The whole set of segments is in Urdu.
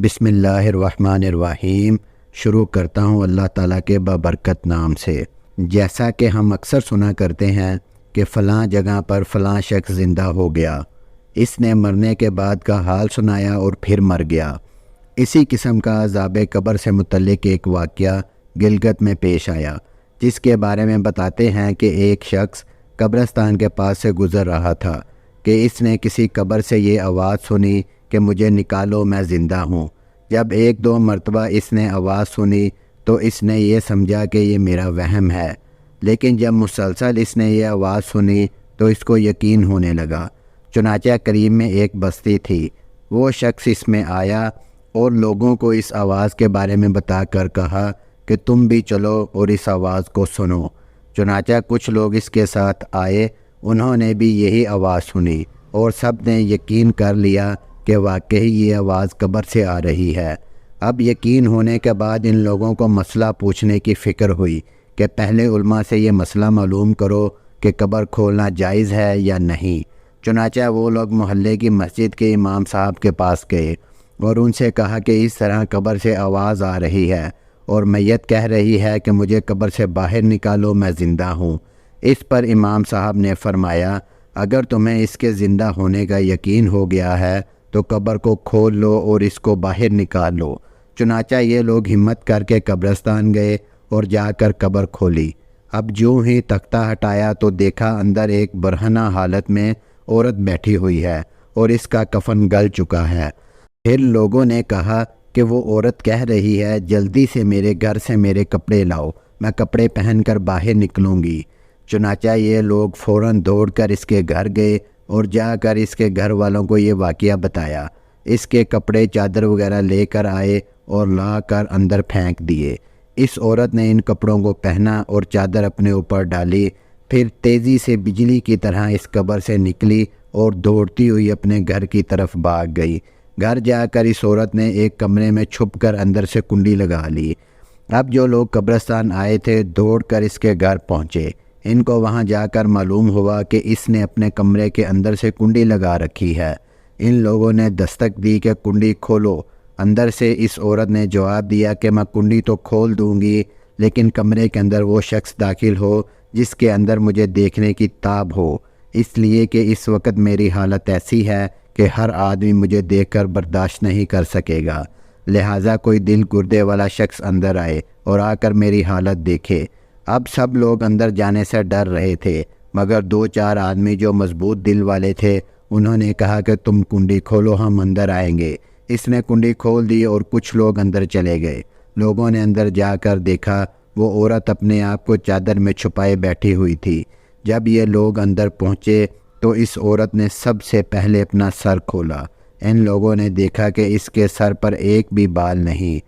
بسم اللہ الرحمن الرحیم۔ شروع کرتا ہوں اللہ تعالیٰ کے بابرکت نام سے۔ جیسا کہ ہم اکثر سنا کرتے ہیں کہ فلاں جگہ پر فلاں شخص زندہ ہو گیا، اس نے مرنے کے بعد کا حال سنایا اور پھر مر گیا۔ اسی قسم کا عذاب قبر سے متعلق ایک واقعہ گلگت میں پیش آیا، جس کے بارے میں بتاتے ہیں کہ ایک شخص قبرستان کے پاس سے گزر رہا تھا کہ اس نے کسی قبر سے یہ آواز سنی کہ مجھے نکالو، میں زندہ ہوں۔ جب ایک دو مرتبہ اس نے آواز سنی تو اس نے یہ سمجھا کہ یہ میرا وہم ہے، لیکن جب مسلسل اس نے یہ آواز سنی تو اس کو یقین ہونے لگا۔ چنانچہ قریب میں ایک بستی تھی، وہ شخص اس میں آیا اور لوگوں کو اس آواز کے بارے میں بتا کر کہا کہ تم بھی چلو اور اس آواز کو سنو۔ چنانچہ کچھ لوگ اس کے ساتھ آئے، انہوں نے بھی یہی آواز سنی اور سب نے یقین کر لیا کہ واقعی یہ آواز قبر سے آ رہی ہے۔ اب یقین ہونے کے بعد ان لوگوں کو مسئلہ پوچھنے کی فکر ہوئی کہ پہلے علماء سے یہ مسئلہ معلوم کرو کہ قبر کھولنا جائز ہے یا نہیں۔ چنانچہ وہ لوگ محلے کی مسجد کے امام صاحب کے پاس گئے اور ان سے کہا کہ اس طرح قبر سے آواز آ رہی ہے اور میت کہہ رہی ہے کہ مجھے قبر سے باہر نکالو، میں زندہ ہوں۔ اس پر امام صاحب نے فرمایا، اگر تمہیں اس کے زندہ ہونے کا یقین ہو گیا ہے تو قبر کو کھول لو اور اس کو باہر نکال لو۔ چنانچہ یہ لوگ ہمت کر کے قبرستان گئے اور جا کر قبر کھولی۔ اب جو ہی تختہ ہٹایا تو دیکھا اندر ایک برہنہ حالت میں عورت بیٹھی ہوئی ہے اور اس کا کفن گل چکا ہے۔ پھر لوگوں نے کہا کہ وہ عورت کہہ رہی ہے، جلدی سے میرے گھر سے میرے کپڑے لاؤ، میں کپڑے پہن کر باہر نکلوں گی۔ چنانچہ یہ لوگ فوراً دوڑ کر اس کے گھر گئے اور جا کر اس کے گھر والوں کو یہ واقعہ بتایا۔ اس کے کپڑے چادر وغیرہ لے کر آئے اور لا کر اندر پھینک دیے۔ اس عورت نے ان کپڑوں کو پہنا اور چادر اپنے اوپر ڈالی، پھر تیزی سے بجلی کی طرح اس قبر سے نکلی اور دوڑتی ہوئی اپنے گھر کی طرف بھاگ گئی۔ گھر جا کر اس عورت نے ایک کمرے میں چھپ کر اندر سے کنڈی لگا لی۔ اب جو لوگ قبرستان آئے تھے دوڑ کر اس کے گھر پہنچے۔ ان کو وہاں جا کر معلوم ہوا کہ اس نے اپنے کمرے کے اندر سے کنڈی لگا رکھی ہے۔ ان لوگوں نے دستک دی کہ کنڈی کھولو۔ اندر سے اس عورت نے جواب دیا کہ میں کنڈی تو کھول دوں گی، لیکن کمرے کے اندر وہ شخص داخل ہو جس کے اندر مجھے دیکھنے کی تاب ہو، اس لیے کہ اس وقت میری حالت ایسی ہے کہ ہر آدمی مجھے دیکھ کر برداشت نہیں کر سکے گا، لہٰذا کوئی دل گردے والا شخص اندر آئے اور آ کر میری حالت دیکھے۔ اب سب لوگ اندر جانے سے ڈر رہے تھے، مگر دو چار آدمی جو مضبوط دل والے تھے انہوں نے کہا کہ تم کنڈی کھولو، ہم اندر آئیں گے۔ اس نے کنڈی کھول دی اور کچھ لوگ اندر چلے گئے۔ لوگوں نے اندر جا کر دیکھا وہ عورت اپنے آپ کو چادر میں چھپائے بیٹھی ہوئی تھی۔ جب یہ لوگ اندر پہنچے تو اس عورت نے سب سے پہلے اپنا سر کھولا۔ ان لوگوں نے دیکھا کہ اس کے سر پر ایک بھی بال نہیں،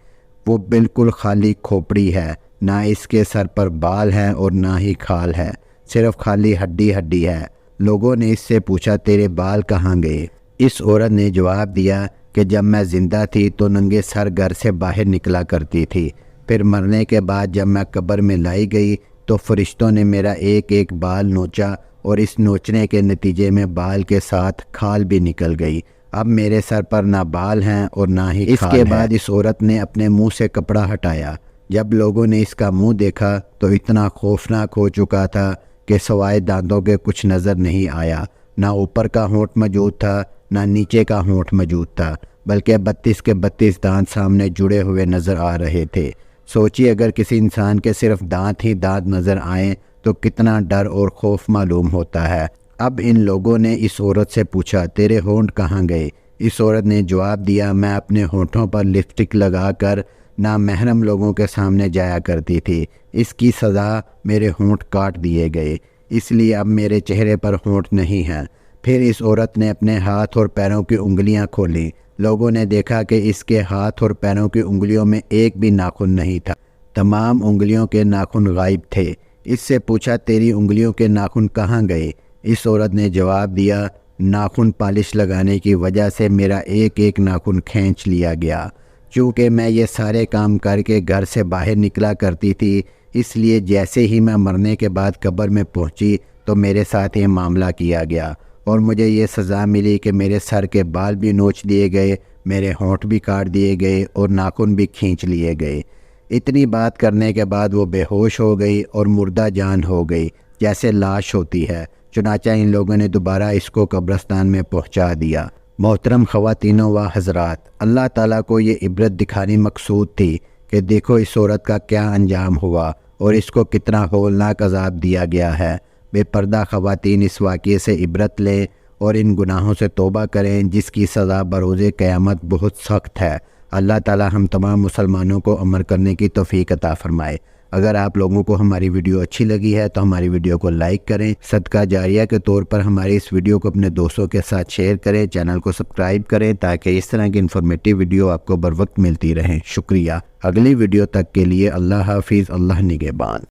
وہ بالکل خالی کھوپڑی ہے، نہ اس کے سر پر بال ہیں اور نہ ہی کھال ہے، صرف خالی ہڈی ہڈی ہے۔ لوگوں نے اس سے پوچھا تیرے بال کہاں گئے؟ اس عورت نے جواب دیا کہ جب میں زندہ تھی تو ننگے سر گھر سے باہر نکلا کرتی تھی، پھر مرنے کے بعد جب میں قبر میں لائی گئی تو فرشتوں نے میرا ایک ایک بال نوچا اور اس نوچنے کے نتیجے میں بال کے ساتھ کھال بھی نکل گئی۔ اب میرے سر پر نہ بال ہیں اور نہ ہی کھال ہے۔ اس کے بعد اس عورت نے اپنے منہ سے کپڑا ہٹایا۔ جب لوگوں نے اس کا منہ دیکھا تو اتنا خوفناک ہو چکا تھا کہ سوائے دانتوں کے کچھ نظر نہیں آیا، نہ اوپر کا ہونٹ موجود تھا نہ نیچے کا ہونٹ موجود تھا، بلکہ 32 کے 32 دانت سامنے جڑے ہوئے نظر آ رہے تھے۔ سوچیے اگر کسی انسان کے صرف دانت ہی دانت نظر آئیں تو کتنا ڈر اور خوف معلوم ہوتا ہے۔ اب ان لوگوں نے اس عورت سے پوچھا تیرے ہونٹ کہاں گئے؟ اس عورت نے جواب دیا میں اپنے ہونٹوں پر لپسٹک لگا کر نامحرم لوگوں کے سامنے جایا کرتی تھی، اس کی سزا میرے ہونٹ کاٹ دیے گئے، اس لیے اب میرے چہرے پر ہونٹ نہیں ہیں۔ پھر اس عورت نے اپنے ہاتھ اور پیروں کی انگلیاں کھولیں۔ لوگوں نے دیکھا کہ اس کے ہاتھ اور پیروں کی انگلیوں میں ایک بھی ناخن نہیں تھا، تمام انگلیوں کے ناخن غائب تھے۔ اس سے پوچھا تیری انگلیوں کے ناخن کہاں گئے؟ اس عورت نے جواب دیا ناخن پالش لگانے کی وجہ سے میرا ایک ایک ناخن کھینچ لیا گیا۔ چونکہ میں یہ سارے کام کر کے گھر سے باہر نکلا کرتی تھی، اس لیے جیسے ہی میں مرنے کے بعد قبر میں پہنچی تو میرے ساتھ یہ معاملہ کیا گیا اور مجھے یہ سزا ملی کہ میرے سر کے بال بھی نوچ دیے گئے، میرے ہونٹ بھی کاٹ دیے گئے اور ناخن بھی کھینچ لیے گئے۔ اتنی بات کرنے کے بعد وہ بے ہوش ہو گئی اور مردہ جان ہو گئی، جیسے لاش ہوتی ہے۔ چنانچہ ان لوگوں نے دوبارہ اس کو قبرستان میں پہنچا دیا۔ محترم خواتینوں و حضرات، اللہ تعالیٰ کو یہ عبرت دکھانی مقصود تھی کہ دیکھو اس عورت کا کیا انجام ہوا اور اس کو کتنا ہولناک عذاب دیا گیا ہے۔ بے پردہ خواتین اس واقعے سے عبرت لیں اور ان گناہوں سے توبہ کریں جس کی سزا بروز قیامت بہت سخت ہے۔ اللہ تعالیٰ ہم تمام مسلمانوں کو عمل کرنے کی توفیق عطا فرمائے۔ اگر آپ لوگوں کو ہماری ویڈیو اچھی لگی ہے تو ہماری ویڈیو کو لائک کریں، صدقہ جاریہ کے طور پر ہماری اس ویڈیو کو اپنے دوستوں کے ساتھ شیئر کریں، چینل کو سبسکرائب کریں تاکہ اس طرح کی انفارمیٹیو ویڈیو آپ کو بر وقت ملتی رہیں۔ شکریہ۔ اگلی ویڈیو تک کے لیے اللہ حافظ، اللہ نگہبان۔